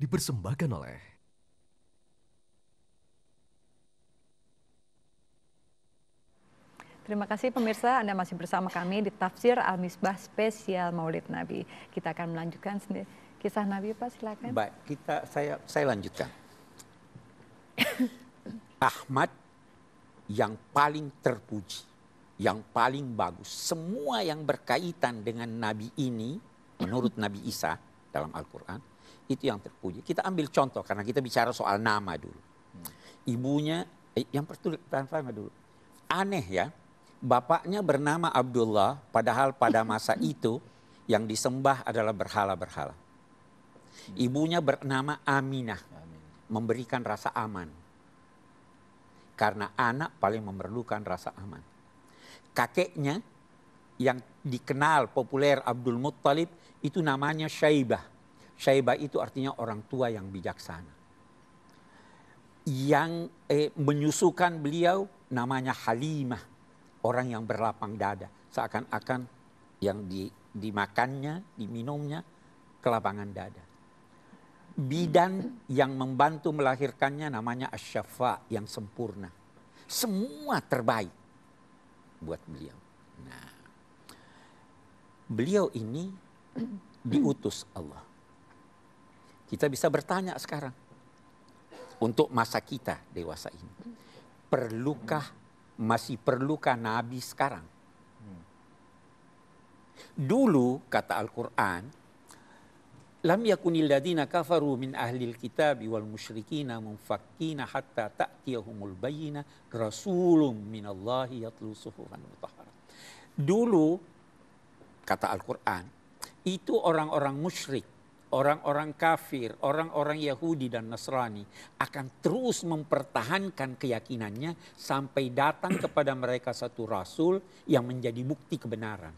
dipersembahkan oleh Terima kasih pemirsa, Anda masih bersama kami di Tafsir Al-Misbah spesial Maulid Nabi. Kita akan melanjutkan kisah Nabi, Pak, silakan. Baik, saya lanjutkan. Ahmad yang paling terpuji, yang paling bagus. Semua yang berkaitan dengan Nabi ini, menurut Nabi Isa dalam Al-Quran, itu yang terpuji. Kita ambil contoh, karena kita bicara soal nama dulu. Ibunya, yang pertama dulu. Aneh ya, bapaknya bernama Abdullah, padahal pada masa itu yang disembah adalah berhala-berhala. Ibunya bernama Aminah, memberikan rasa aman. Karena anak paling memerlukan rasa aman. Kakeknya yang dikenal populer Abdul Muttalib itu namanya Syaibah. Syaibah itu artinya orang tua yang bijaksana. Yang menyusukan beliau namanya Halimah. Orang yang berlapang dada. Seakan-akan yang dimakannya, diminumnya, kelapangan dada. Bidan yang membantu melahirkannya namanya Asy-Syafa, yang sempurna. Semua terbaik buat beliau. Nah, beliau ini diutus Allah. Kita bisa bertanya sekarang. Untuk masa kita dewasa ini. Masih perlukah Nabi sekarang? Dulu kata Al-Quran, lam yakunil ladina kafaru min ahlil kitabi wal musyrikina munfakkina hatta ta'tiyahumul bayyina rasulun minallahi yatlu suhufan mutahharah. Dulu kata Al-Quran, itu orang-orang musyrik, orang-orang kafir, orang-orang Yahudi dan Nasrani akan terus mempertahankan keyakinannya sampai datang kepada mereka satu rasul yang menjadi bukti kebenaran.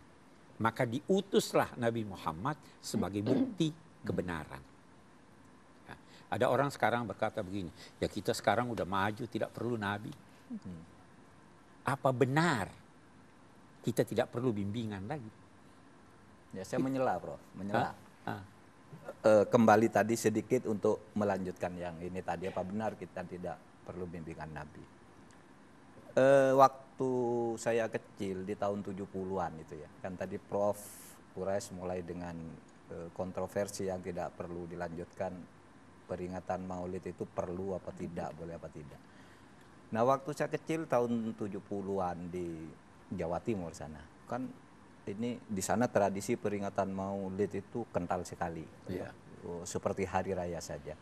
Maka diutuslah Nabi Muhammad sebagai bukti kebenaran. Nah, ada orang sekarang berkata begini, ya kita sekarang udah maju, tidak perlu Nabi. Apa benar kita tidak perlu bimbingan lagi? Ya, saya menyela, Prof. Menyela. Kembali tadi sedikit untuk melanjutkan yang ini tadi, apa benar kita tidak perlu bimbingan Nabi. Waktu saya kecil di tahun 70-an itu ya, kan tadi Prof Quraisy mulai dengan kontroversi yang tidak perlu dilanjutkan, peringatan Maulid itu perlu apa tidak, boleh apa tidak. Nah, waktu saya kecil tahun 70-an di Jawa Timur sana, kan ini di sana tradisi peringatan Maulid itu kental sekali, ya. Seperti hari raya saja.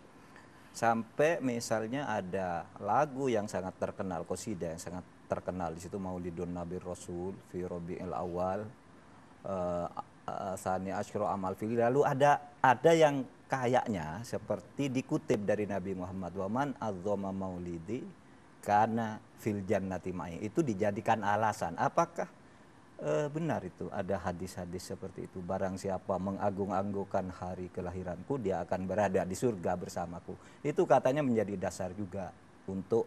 Sampai misalnya ada lagu yang sangat terkenal, qasidah yang sangat terkenal di situ, Maulidun Nabi Rasul fi Rabiul Awal, Sani Asyro Amal Fili. Lalu ada yang kayaknya seperti dikutip dari Nabi Muhammad, waman azzama maulidi karena fil jannati ma'i, itu dijadikan alasan. Apakah benar itu ada hadis-hadis seperti itu? Barang siapa mengagung-agungkan hari kelahiranku, dia akan berada di surga bersamaku. Itu katanya menjadi dasar juga untuk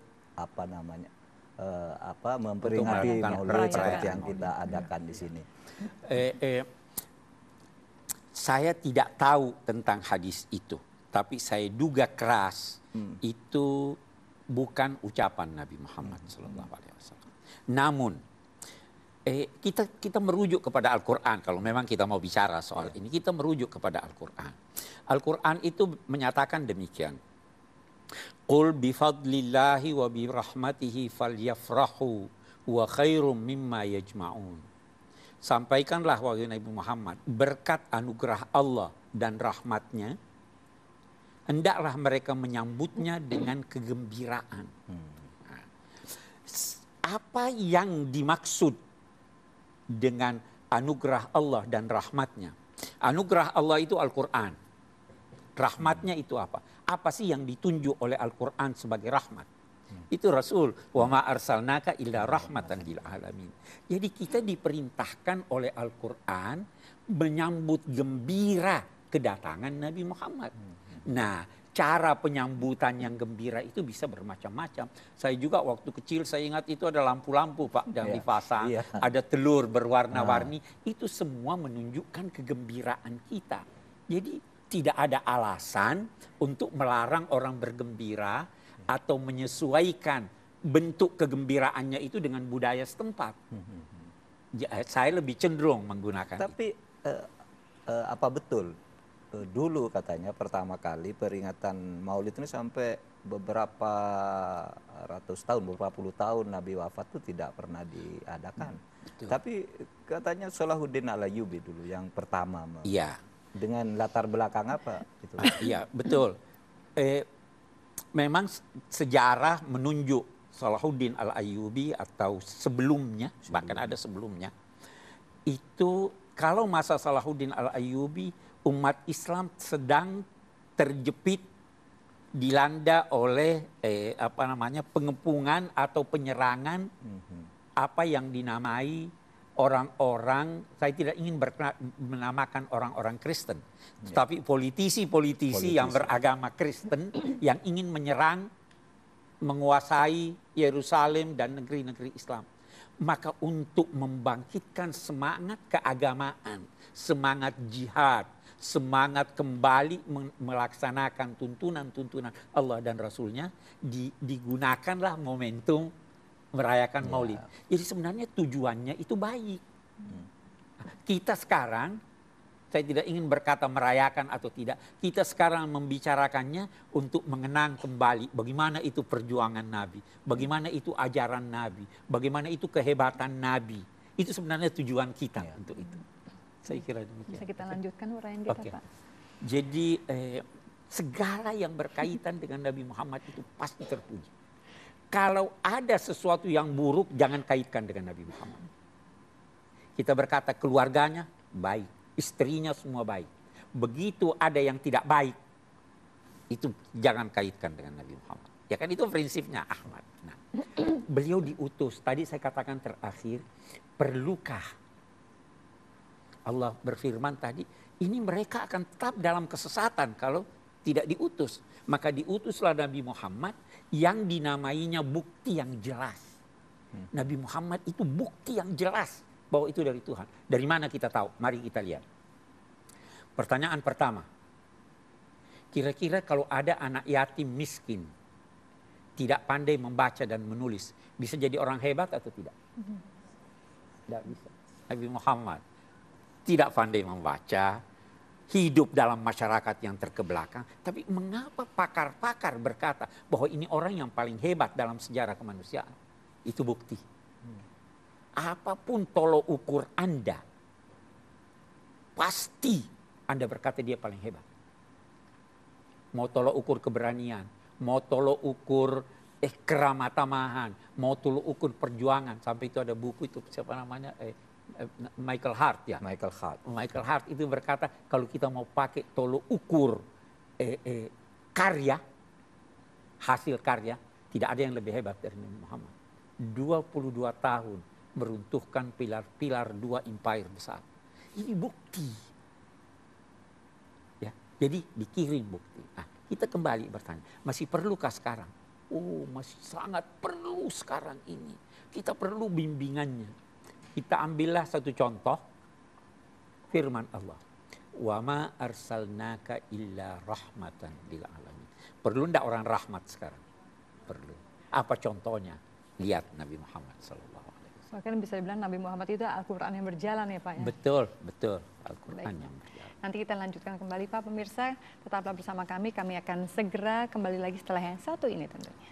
memperingati Maulid seperti yang kita adakan di sini. Saya tidak tahu tentang hadis itu, tapi saya duga keras itu bukan ucapan Nabi Muhammad SAW. Namun kita merujuk kepada Al-Quran. Kalau memang kita mau bicara soal ini, kita merujuk kepada Al-Quran. Al-Quran itu menyatakan demikian. Qul bifadlillahi wa birahmatihi falyafrahu wa khairum mimma yajma'un. Sampaikanlah wahai Nabi Muhammad, berkat anugerah Allah dan rahmatnya, hendaklah mereka menyambutnya dengan kegembiraan. Apa yang dimaksud dengan anugerah Allah dan rahmatnya? Anugerah Allah itu Al-Quran. Rahmatnya itu apa? Apa sih yang ditunjuk oleh Al-Quran sebagai rahmat? Itu Rasul, wa ma arsalnaka illa rahmatan lil alamin. Jadi kita diperintahkan oleh Al-Quran menyambut gembira kedatangan Nabi Muhammad. Nah, cara penyambutan yang gembira itu bisa bermacam-macam. Saya juga waktu kecil saya ingat itu ada lampu-lampu Pak yang dipasang, ada telur berwarna-warni. Itu semua menunjukkan kegembiraan kita. Jadi tidak ada alasan untuk melarang orang bergembira atau menyesuaikan bentuk kegembiraannya itu dengan budaya setempat. Saya lebih cenderung menggunakan Tapi apa betul dulu katanya pertama kali peringatan Maulid ini sampai beberapa ratus tahun, beberapa puluh tahun Nabi wafat itu tidak pernah diadakan. Betul. Tapi katanya Salahuddin Al-Ayyubi dulu yang pertama. Iya. Dengan latar belakang apa itu? Iya, betul. Memang sejarah menunjuk Salahuddin Al-Ayyubi atau sebelumnya, bahkan ada sebelumnya. Itu kalau masa Salahuddin Al-Ayyubi, umat Islam sedang terjepit dilanda oleh pengepungan atau penyerangan apa yang dinamai orang-orang, saya tidak ingin menamakan orang-orang Kristen, tetapi politisi-politisi yang beragama Kristen yang ingin menyerang, menguasai Yerusalem dan negeri-negeri Islam. Maka untuk membangkitkan semangat keagamaan, semangat jihad, semangat kembali melaksanakan tuntunan-tuntunan Allah dan Rasulnya, digunakanlah momentum merayakan Maulid. Jadi sebenarnya tujuannya itu baik. Kita sekarang, saya tidak ingin berkata merayakan atau tidak, kita sekarang membicarakannya untuk mengenang kembali bagaimana itu perjuangan Nabi, bagaimana itu ajaran Nabi, bagaimana itu kehebatan Nabi. Itu sebenarnya tujuan kita untuk itu. Saya kira demikian. Bisa kita lanjutkan uraian kita, Oke. Pak. Jadi segala yang berkaitan dengan Nabi Muhammad itu pasti terpuji. Kalau ada sesuatu yang buruk, jangan kaitkan dengan Nabi Muhammad. Kita berkata keluarganya baik, istrinya semua baik. Begitu ada yang tidak baik, itu jangan kaitkan dengan Nabi Muhammad. Ya kan itu prinsipnya Ahmad. Nah, beliau diutus, tadi saya katakan terakhir, perlukah Allah berfirman tadi, ini mereka akan tetap dalam kesesatan kalau tidak diutus. Maka diutuslah Nabi Muhammad yang dinamainya bukti yang jelas. Nabi Muhammad itu bukti yang jelas bahwa itu dari Tuhan. Dari mana kita tahu? Mari kita lihat. Pertanyaan pertama. Kira-kira kalau ada anak yatim miskin, tidak pandai membaca dan menulis, bisa jadi orang hebat atau tidak? Tidak bisa. Nabi Muhammad tidak pandai membaca, hidup dalam masyarakat yang terkebelakang. Tapi mengapa pakar-pakar berkata bahwa ini orang yang paling hebat dalam sejarah kemanusiaan? Itu bukti. Apapun tolok ukur Anda, pasti Anda berkata dia paling hebat. Mau tolok ukur keberanian, mau tolok ukur keramatamahan, mau tolok ukur perjuangan. Sampai itu ada buku itu siapa namanya? Michael Hart ya. Michael Hart itu berkata kalau kita mau pakai tolok ukur karya, hasil karya, tidak ada yang lebih hebat dari Nabi Muhammad. 22 tahun meruntuhkan pilar-pilar 2 empire besar. Ini bukti. Ya, jadi dikirim bukti. Nah, kita kembali bertanya, masih perlukah sekarang? Oh, masih sangat perlu sekarang ini. Kita perlu bimbingannya. Kita ambillah satu contoh firman Allah. Wa ma arsalnaka illa rahmatan lil alamin. Perlu enggak orang rahmat sekarang? Perlu. Apa contohnya? Lihat Nabi Muhammad sallallahu alaihi wasallam. Bahkan bisa dibilang Nabi Muhammad itu Al-Qur'an yang berjalan ya, Pak ya. Betul, betul. Al-Qur'an yang berjalan. Nanti kita lanjutkan kembali Pak pemirsa, tetaplah bersama kami. Kami akan segera kembali lagi setelah yang satu ini tentunya.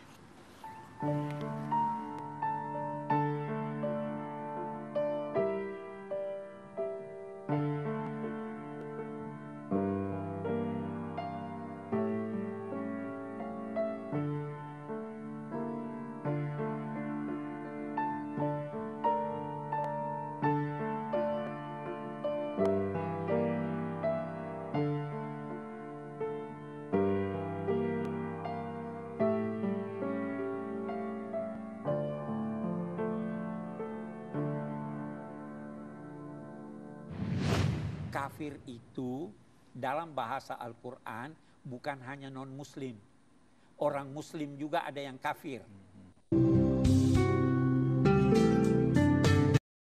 Kafir itu dalam bahasa Al-Quran bukan hanya non-muslim. Orang muslim juga ada yang kafir.